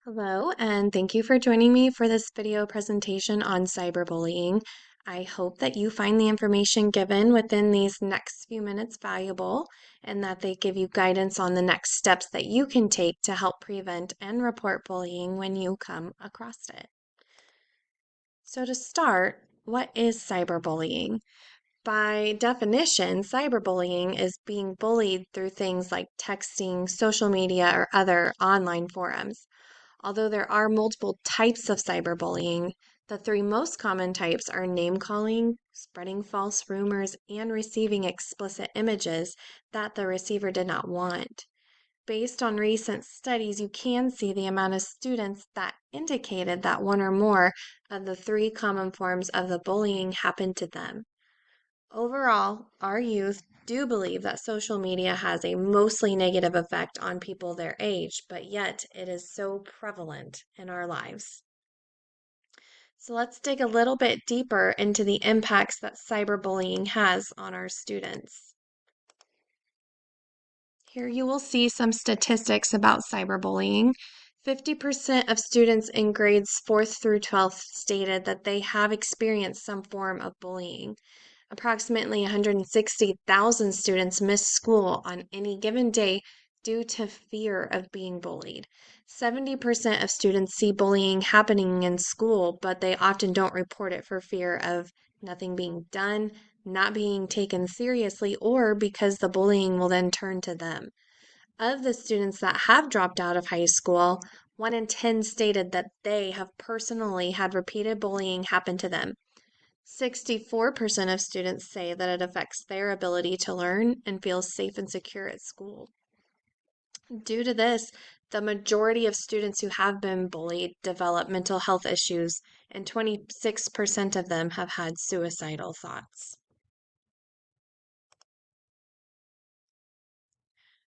Hello, and thank you for joining me for this video presentation on cyberbullying. I hope that you find the information given within these next few minutes valuable and that they give you guidance on the next steps that you can take to help prevent and report bullying when you come across it. So to start, what is cyberbullying? By definition, cyberbullying is being bullied through things like texting, social media, or other online forums. Although there are multiple types of cyberbullying, the three most common types are name calling, spreading false rumors, and receiving explicit images that the receiver did not want. Based on recent studies, you can see the amount of students that indicated that one or more of the three common forms of the bullying happened to them. Overall, our youth do believe that social media has a mostly negative effect on people their age, but yet it is so prevalent in our lives. So let's dig a little bit deeper into the impacts that cyberbullying has on our students. Here you will see some statistics about cyberbullying. 50% of students in grades 4th through 12th stated that they have experienced some form of bullying. Approximately 160,000 students miss school on any given day due to fear of being bullied. 70% of students see bullying happening in school, but they often don't report it for fear of nothing being done, not being taken seriously, or because the bullying will then turn to them. Of the students that have dropped out of high school, 1 in 10 stated that they have personally had repeated bullying happen to them. 64% of students say that it affects their ability to learn and feel safe and secure at school. Due to this, the majority of students who have been bullied develop mental health issues, and 26% of them have had suicidal thoughts.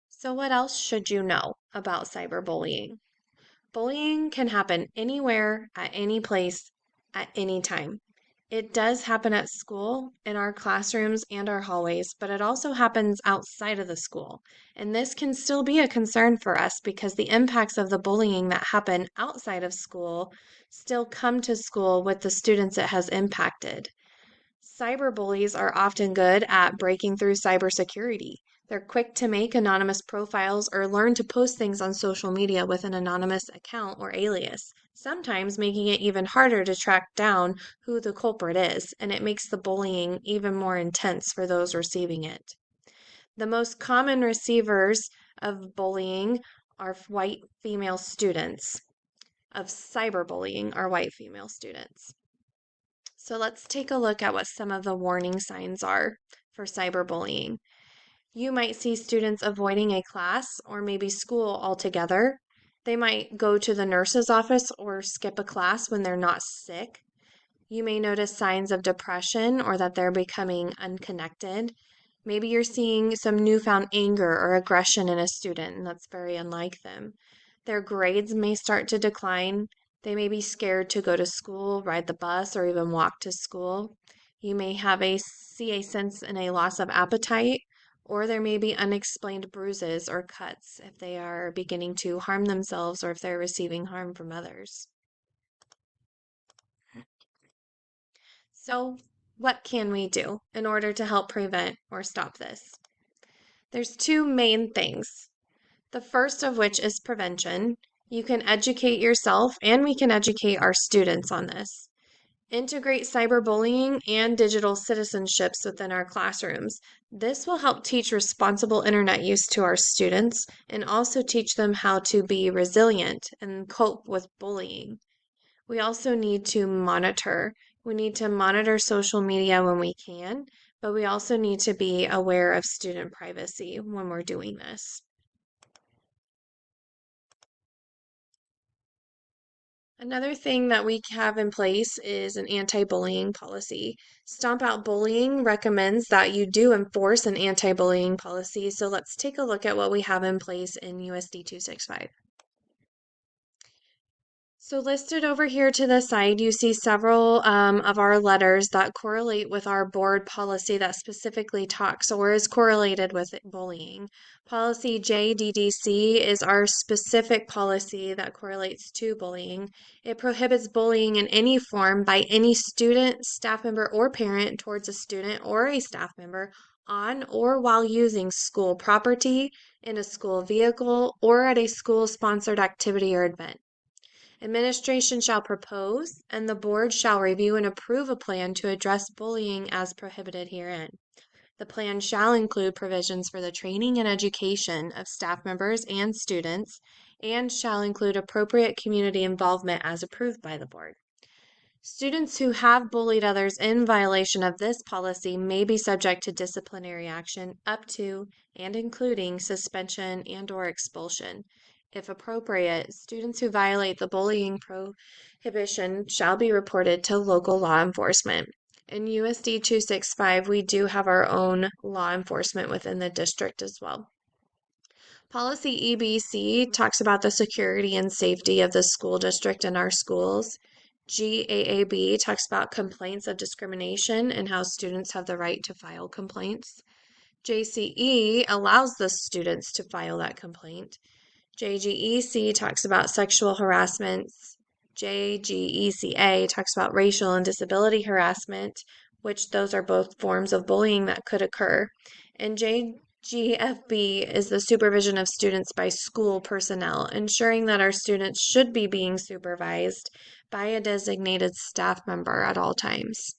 So, what else should you know about cyberbullying? Bullying can happen anywhere, at any place, at any time. It does happen at school, in our classrooms and our hallways, but it also happens outside of the school. And this can still be a concern for us because the impacts of the bullying that happen outside of school still come to school with the students it has impacted. Cyberbullies are often good at breaking through cybersecurity. They're quick to make anonymous profiles or learn to post things on social media with an anonymous account or alias, sometimes making it even harder to track down who the culprit is, and it makes the bullying even more intense for those receiving it. The most common receivers of bullying are white female students, of cyberbullying are white female students. So let's take a look at what some of the warning signs are for cyberbullying. You might see students avoiding a class or maybe school altogether. They might go to the nurse's office or skip a class when they're not sick. You may notice signs of depression or that they're becoming unconnected. Maybe you're seeing some newfound anger or aggression in a student, and that's very unlike them. Their grades may start to decline. They may be scared to go to school, ride the bus, or even walk to school. You may see a sense in a loss of appetite, or there may be unexplained bruises or cuts if they are beginning to harm themselves or if they're receiving harm from others. So, what can we do in order to help prevent or stop this? There's two main things. The first of which is prevention. You can educate yourself and we can educate our students on this. Integrate cyberbullying and digital citizenships within our classrooms. This will help teach responsible internet use to our students and also teach them how to be resilient and cope with bullying. We also need to monitor. We need to monitor social media when we can, but we also need to be aware of student privacy when we're doing this. Another thing that we have in place is an anti-bullying policy. Stomp Out Bullying recommends that you do enforce an anti-bullying policy, so let's take a look at what we have in place in USD 265. So listed over here to the side, you see several of our letters that correlate with our board policy that specifically talks or is correlated with bullying. Policy JDDC is our specific policy that correlates to bullying. It prohibits bullying in any form by any student, staff member, or parent towards a student or a staff member on or while using school property, in a school vehicle, or at a school-sponsored activity or event. Administration shall propose, and the board shall review and approve a plan to address bullying as prohibited herein. The plan shall include provisions for the training and education of staff members and students, and shall include appropriate community involvement as approved by the board. Students who have bullied others in violation of this policy may be subject to disciplinary action up to and including suspension and/or expulsion. If appropriate, students who violate the bullying prohibition shall be reported to local law enforcement. In USD 265, we do have our own law enforcement within the district as well. Policy EBC talks about the security and safety of the school district and our schools. GAAP talks about complaints of discrimination and how students have the right to file complaints. JCE allows the students to file that complaint. JGEC talks about sexual harassment. JGECA talks about racial and disability harassment, which those are both forms of bullying that could occur. And JGFB is the supervision of students by school personnel, ensuring that our students should be being supervised by a designated staff member at all times.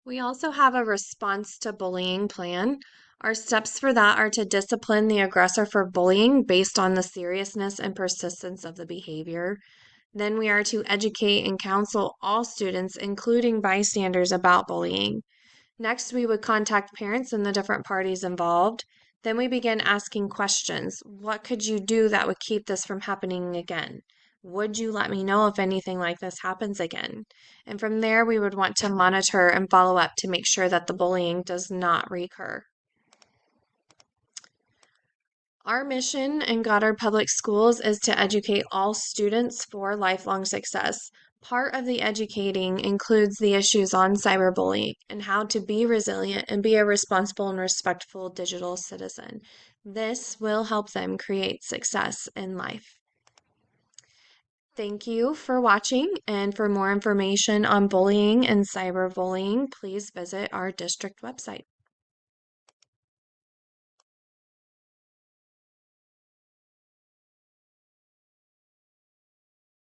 We also have a response to bullying plan. Our steps for that are to discipline the aggressor for bullying based on the seriousness and persistence of the behavior. Then we are to educate and counsel all students, including bystanders, about bullying. Next, we would contact parents and the different parties involved. Then we begin asking questions. What could you do that would keep this from happening again? Would you let me know if anything like this happens again? And from there, we would want to monitor and follow up to make sure that the bullying does not recur. Our mission in Goddard Public Schools is to educate all students for lifelong success. Part of the educating includes the issues on cyberbullying and how to be resilient and be a responsible and respectful digital citizen. This will help them create success in life. Thank you for watching, and for more information on bullying and cyberbullying, please visit our district website.